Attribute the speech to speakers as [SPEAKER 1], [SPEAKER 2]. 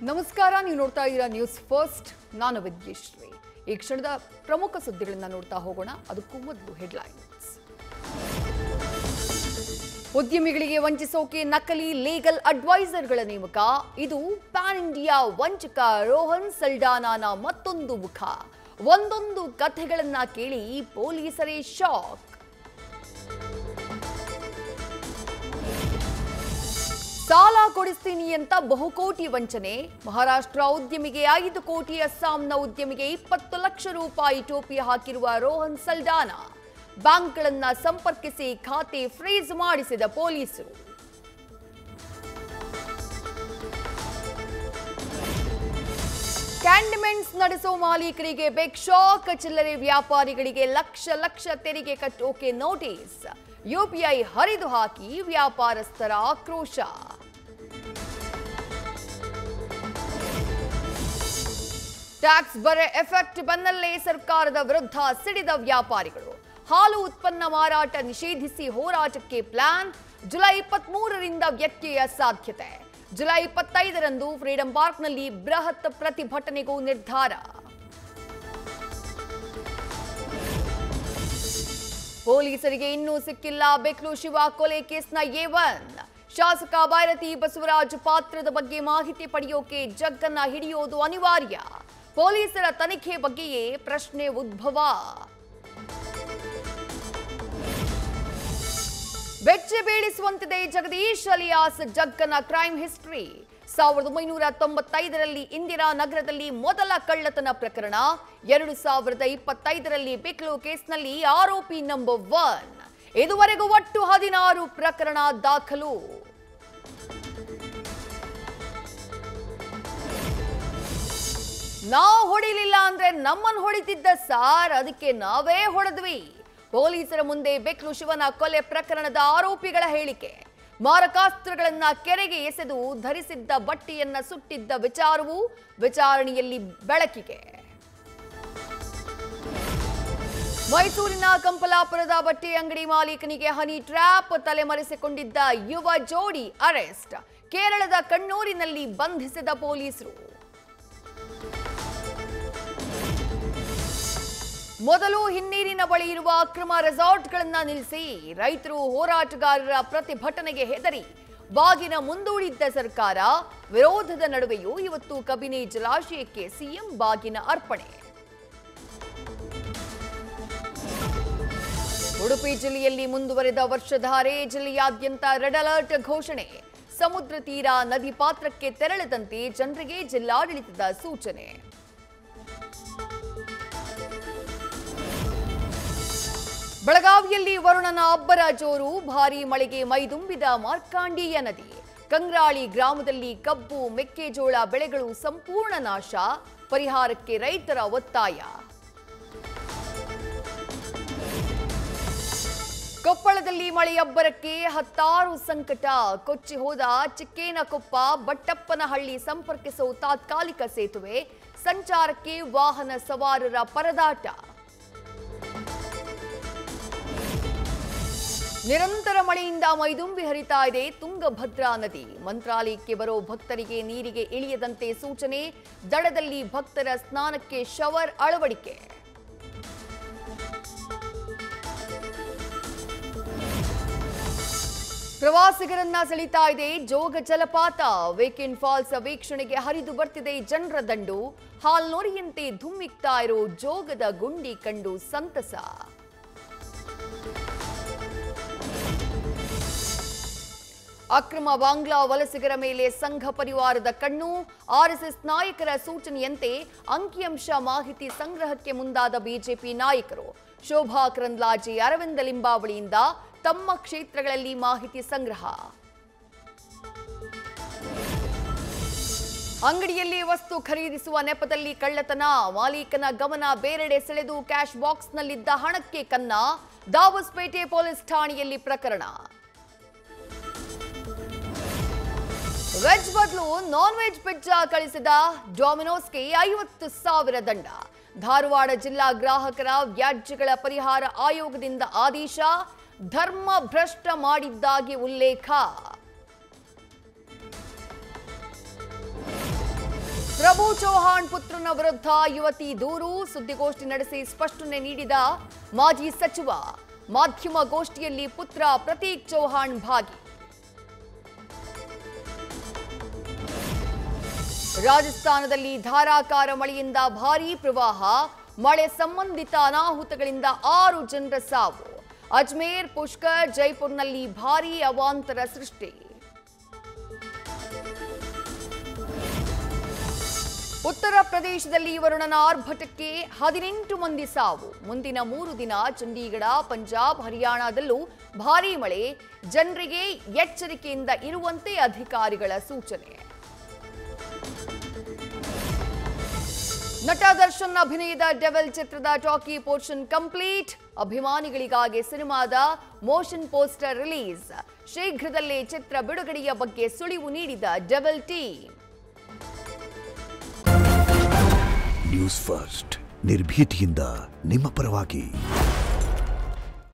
[SPEAKER 1] ನಮಸ್ಕಾರ, ನೀವು ನೋಡ್ತಾ ಇದ್ದೀರಾ ನ್ಯೂಸ್ ಫಸ್ಟ್. ನಾನು ವಿದ್ಯಶ್ರೀ. ಈ ಕ್ಷಣದ ಪ್ರಮುಖ ಸುದ್ದಿಗಳನ್ನು ನೋಡ್ತಾ ಹೋಗೋಣ. ಅದಕ್ಕೂ ಮೊದಲು ಹೆಡ್ಲೈನ್ಸ್. ಉದ್ಯಮಿಗಳಿಗೆ ವಂಚಿಸೋಕೆ ನಕಲಿ ಲೀಗಲ್ ಅಡ್ವೈಸರ್ಗಳ ನೇಮಕ. ಇದು ಪ್ಯಾನ್ ಇಂಡಿಯಾ ವಂಚಕ ರೋಹನ್ ಸಲ್ಡಾನಾನ ಮತ್ತೊಂದು ಮುಖ. ಒಂದೊಂದು ಕಥೆಗಳನ್ನ ಕೇಳಿ ಪೊಲೀಸರೇ ಶಾಕ್. ಸಾಲ ಕೊಡಿಸ್ತೀನಿ ಅಂತ ಬಹುಕೋಟಿ ವಂಚನೆ. ಮಹಾರಾಷ್ಟ್ರ ಉದ್ಯಮಿಗೆ 5 ಕೋಟಿ, ಅಸ್ಸಾಂನ ಉದ್ಯಮಿಗೆ 20 ಲಕ್ಷ ರೂಪಾಯಿ ಟೋಪಿ ಹಾಕಿರುವ ರೋಹನ್ ಸಲ್ಡಾನಾ. ಬ್ಯಾಂಕ್ಗಳನ್ನ ಸಂಪರ್ಕಿಸಿ ಖಾತೆ ಫ್ರೀಜ್ ಮಾಡಿಸಿದ ಪೊಲೀಸರು. ಕ್ಯಾಂಡಿಮೆಂಟ್ಸ್ ನಡೆಸೋ ಮಾಲೀಕರಿಗೆ ಬಿಗ್ ಶಾಕ್. ಚಿಲ್ಲರೆ ವ್ಯಾಪಾರಿಗಳಿಗೆ ಲಕ್ಷ ತೆರಿಗೆ ಕಟ್ಟೋಕೆ ನೋಟಿಸ್. ಯುಪಿಐ ಹರಿದು ಹಾಕಿ ವ್ಯಾಪಾರಸ್ಥರ ಆಕ್ರೋಶ. ಟ್ಯಾಕ್ಸ್ ಬರೆ ಎಫೆಕ್ಟ್ ಬೆನ್ನಲ್ಲೇ ಸರ್ಕಾರದ ವಿರುದ್ಧ ಸಿಡಿದ ವ್ಯಾಪಾರಿಗಳು. ಹಾಲು ಉತ್ಪನ್ನ ಮಾರಾಟ ನಿಷೇಧಿಸಿ ಹೋರಾಟಕ್ಕೆ ಪ್ಲಾನ್. ಜುಲೈ 23ರಿಂದ ವ್ಯತ್ಯಯ ಸಾಧ್ಯತೆ. ಜುಲೈ 25ರಂದು ಫ್ರೀಡಂ ಪಾರ್ಕ್ನಲ್ಲಿ ಬೃಹತ್ ಪ್ರತಿಭಟನೆಗೂ ನಿರ್ಧಾರ. ಪೊಲೀಸರಿಗೆ ಇನ್ನೂ ಸಿಕ್ಕಿಲ್ಲ ಬೆಕ್ಲು ಶಿವ ಕೊಲೆ ಕೇಸ್ನ A1. ಶಾಸಕ ಬೈರತಿ ಬಸವರಾಜ್ ಪಾತ್ರದ ಬಗ್ಗೆ ಮಾಹಿತಿ ಪಡೆಯೋಕೆ ಜಗ್ಗನ್ನ ಹಿಡಿಯೋದು ಅನಿವಾರ್ಯ. ಪೊಲೀಸರ ತನಿಖೆ ಬಗ್ಗೆಯೇ ಪ್ರಶ್ನೆ ಉದ್ಭವ. ಬೆಚ್ಚಿ ಬೀಳಿಸುವಂತಿದೆ ಜಗದೀಶ್ ಅಲಿಯಾಸ್ ಜಗ್ಗನ ಕ್ರೈಮ್ ಹಿಸ್ಟರಿ. 1995ರಲ್ಲಿ ಇಂದಿರಾನಗರದಲ್ಲಿ ಮೊದಲ ಕಳ್ಳತನ ಪ್ರಕರಣ. 2025ರಲ್ಲಿ ಬಿಕ್ಲು ಕೇಸ್ನಲ್ಲಿ ಆರೋಪಿ ನಂಬರ್ 1. ಇದುವರೆಗೂ ಒಟ್ಟು 16 ಪ್ರಕರಣ ದಾಖಲು. ನಾವು ಹೊಡಿಲಿಲ್ಲ ಅಂದ್ರೆ ನಮ್ಮನ್ನು ಹೊಡಿತಿದ್ದ ಸಾರ್, ಅದಕ್ಕೆ ನಾವೇ ಹೊಡೆದ್ವಿ. ಪೊಲೀಸರ ಮುಂದೆ ಬೆಕ್ಲು ಶಿವನ ಕೊಲೆ ಪ್ರಕರಣದ ಆರೋಪಿಗಳ ಹೇಳಿಕೆ. ಮಾರಕಾಸ್ತ್ರಗಳನ್ನ ಕೆರೆಗೆ ಎಸೆದು ಧರಿಸಿದ್ದ ಬಟ್ಟೆಯನ್ನ ಸುಟ್ಟಿದ್ದ ವಿಚಾರವು ವಿಚಾರಣೆಯಲ್ಲಿ ಬೆಳಕಿಗೆ. ಮೈಸೂರಿನ ಕಂಪಲಾಪುರದ ಬಟ್ಟೆ ಅಂಗಡಿ ಮಾಲೀಕನಿಗೆ ಹನಿ ಟ್ರ್ಯಾಪ್. ತಲೆಮರೆಸಿಕೊಂಡಿದ್ದ ಯುವ ಜೋಡಿ ಅರೆಸ್ಟ್. ಕೇರಳದ ಕಣ್ಣೂರಿನಲ್ಲಿ ಬಂಧಿಸಿದ ಪೊಲೀಸರು. ಮೊದಲು ಹಿನ್ನೀರಿನ ಬಳಿ ಇರುವ ಅಕ್ರಮ ರೆಸಾರ್ಟ್ಗಳನ್ನ ನಿಲ್ಲಿಸಿ. ರೈತರು ಹೋರಾಟಗಾರರ ಪ್ರತಿಭಟನೆಗೆ ಹೆದರಿ ಬಾಗಿನ ಮುಂದೂಡಿದ್ದ ಸರ್ಕಾರ. ವಿರೋಧದ ನಡುವೆಯೂ ಇವತ್ತು ಕಬಿನಿ ಜಲಾಶಯಕ್ಕೆ ಸಿಎಂ ಬಾಗಿನ ಅರ್ಪಣೆ. ಉಡುಪಿ ಜಿಲ್ಲೆಯಲ್ಲಿ ಮುಂದುವರೆದ ವರ್ಷಧಾರೆ. ಜಿಲ್ಲೆಯಾದ್ಯಂತ ರೆಡ್ ಅಲರ್ಟ್ ಘೋಷಣೆ. ಸಮುದ್ರ ತೀರ, ನದಿ ಪಾತ್ರಕ್ಕೆ ತೆರಳದಂತೆ ಜನರಿಗೆ ಜಿಲ್ಲಾಡಳಿತದ ಸೂಚನೆ. ಬೆಳಗಾವಿಯಲ್ಲಿ ವರುಣನ ಅಬ್ಬರ ಜೋರು. ಭಾರೀ ಮಳೆಗೆ ಮೈದುಂಬಿದ ಮಾರ್ಕಾಂಡೇಯ ನದಿ. ಕಂಗ್ರಾಳಿ ಗ್ರಾಮದಲ್ಲಿ ಕಬ್ಬು, ಮೆಕ್ಕೆಜೋಳ ಬೆಳೆಗಳು ಸಂಪೂರ್ಣ ನಾಶ. ಪರಿಹಾರಕ್ಕೆ ರೈತರ ಒತ್ತಾಯ. ಕೊಪ್ಪಳದಲ್ಲಿ ಮಳೆಯಬ್ಬರಕ್ಕೆ 10 ಸಂಕಟ. ಕೊಚ್ಚಿ ಹೋದ ಚಿಕ್ಕೇನಕೊಪ್ಪ ಬಟ್ಟಪ್ಪನಹಳ್ಳಿ ಸಂಪರ್ಕಿಸುವ ತಾತ್ಕಾಲಿಕ ಸೇತುವೆ. ಸಂಚಾರಕ್ಕೆ ವಾಹನ ಸವಾರರ ಪರದಾಟ. ನಿರಂತರ ಮಳೆಯಿಂದ ಮೈದುಂಬಿ ಹರಿತಾ ಇದೆ ತುಂಗಭದ್ರಾ ನದಿ. ಮಂತ್ರಾಲಯಕ್ಕೆ ಬರೋ ಭಕ್ತರಿಗೆ ನೀರಿಗೆ ಇಳಿಯದಂತೆ ಸೂಚನೆ. ದಡದಲ್ಲಿ ಭಕ್ತರ ಸ್ನಾನಕ್ಕೆ ಶವರ್ ಅಳವಡಿಕೆ. ಪ್ರವಾಸಿಗರನ್ನ ಸೆಳೀತಾ ಇದೆ ಜೋಗ ಜಲಪಾತ. ವೇಕೆಂಡ್ ಫಾಲ್ಸ್ ವೀಕ್ಷಣೆಗೆ ಹರಿದು ಬರ್ತಿದೆ ಜನರ ದಂಡು. ಹಾಲ್ನೊರೆಯಂತೆ ಧುಮ್ಮಿಕ್ತಾ ಇರೋ ಜೋಗದ ಗುಂಡಿ ಕಂಡು ಸಂತಸ. ಅಕ್ರಮ ಬಾಂಗ್ಲಾ ವಲಸಿಗರ ಮೇಲೆ ಸಂಘ ಪರಿವಾರದ ಕಣ್ಣು. ಆರ್ಎಸ್ಎಸ್ ನಾಯಕರ ಸೂಚನೆಯಂತೆ ಅಂಕಿಅಂಶ ಮಾಹಿತಿ ಸಂಗ್ರಹಕ್ಕೆ ಮುಂದಾದ ಬಿಜೆಪಿ ನಾಯಕರು. ಶೋಭಾ ಕರಂದ್ಲಾಜೆ, ಅರವಿಂದ ಲಿಂಬಾವಳಿಯಿಂದ ತಮ್ಮ ಕ್ಷೇತ್ರಗಳಲ್ಲಿ ಮಾಹಿತಿ ಸಂಗ್ರಹ. ಅಂಗಡಿಯಲ್ಲಿ ವಸ್ತು ಖರೀದಿಸುವ ನೆಪದಲ್ಲಿ ಕಳ್ಳತನ. ಮಾಲೀಕನ ಗಮನ ಬೇರೆಡೆ ಸೆಳೆದು ಕ್ಯಾಶ್ ಬಾಕ್ಸ್ನಲ್ಲಿದ್ದ ಹಣಕ್ಕೆ ಕನ್ನ. ದಾವಸ್ಪೇಟೆ ಪೊಲೀಸ್ ಠಾಣೆಯಲ್ಲಿ ಪ್ರಕರಣ. ವೆಜ್ ಬದಲು ನಾನ್ ವೆಜ್ ಪಿಜ್ಜಾ ಕಳಿಸಿದ ಡೊಮಿನೋಸ್ಗೆ 50,000 ದಂಡ. ಧಾರವಾಡ ಜಿಲ್ಲಾ ಗ್ರಾಹಕರ ವ್ಯಾಜ್ಯಗಳ ಪರಿಹಾರ ಆಯೋಗದಿಂದ ಆದೇಶ. ಧರ್ಮ ಭ್ರಷ್ಟ ಮಾಡಿದ್ದಾಗಿ ಉಲ್ಲೇಖ. ಪ್ರಭು ಚೌಹಾಣ್ ಪುತ್ರನ ವಿರುದ್ಧ ಯುವತಿ ದೂರು, ಸುದ್ದಿಗೋಷ್ಠಿ ನಡೆಸಿ ಸ್ಪಷ್ಟನೆ ನೀಡಿದ ಮಾಜಿ ಸಚಿವ. ಮಾಧ್ಯಮ ಗೋಷ್ಠಿಯಲ್ಲಿ ಪುತ್ರ ಪ್ರತೀಕ್ ಚೌಹಾಣ್ ಭಾಗಿ. ರಾಜಸ್ಥಾನದಲ್ಲಿ ಧಾರಾಕಾರ ಮಳೆಯಿಂದ ಭಾರೀ ಪ್ರವಾಹ, ಮಳೆ ಸಂಬಂಧಿತ ಅನಾಹುತಗಳಿಂದ 6 ಜನರ ಸಾವು. ಅಜ್ಮೇರ್, ಪುಷ್ಕರ್, ಜೈಪುರ್ನಲ್ಲಿ ಭಾರೀ ಅವಾಂತರ ಸೃಷ್ಟಿ. ಉತ್ತರ ಪ್ರದೇಶದಲ್ಲಿ ವರುಣನ ಆರ್ಭಟಕ್ಕೆ 18 ಮಂದಿ ಸಾವು. ಮುಂದಿನ 3 ದಿನ ಚಂಡೀಗಢ, ಪಂಜಾಬ್, ಹರಿಯಾಣದಲ್ಲೂ ಭಾರೀ ಮಳೆ. ಜನರಿಗೆ ಎಚ್ಚರಿಕೆಯಿಂದ ಇರುವಂತೆ ಅಧಿಕಾರಿಗಳ ಸೂಚನೆ. ನಟ ದರ್ಶನ್ ಅಭಿನಯದ ಡೆವಿಲ್ ಚಿತ್ರದ ಟಾಕಿ ಪೋರ್ಷನ್ ಕಂಪ್ಲೀಟ್. ಅಭಿಮಾನಿಗಳಿಗಾಗಿ ಸಿನಿಮಾದ ಮೋಷನ್ ಪೋಸ್ಟರ್ ರಿಲೀಸ್. ಶೀಘ್ರದಲ್ಲೇ ಚಿತ್ರ ಬಿಡುಗಡೆಯ ಬಗ್ಗೆ ಸುಳಿವು ನೀಡಿದ ಡೆವಿಲ್ ಟೀಮ್.
[SPEAKER 2] ನ್ಯೂಸ್ ಫಸ್ಟ್ ನಿರ್ಭೀತಿಯಿಂದ ನಿಮ್ಮ ಪರವಾಗಿ.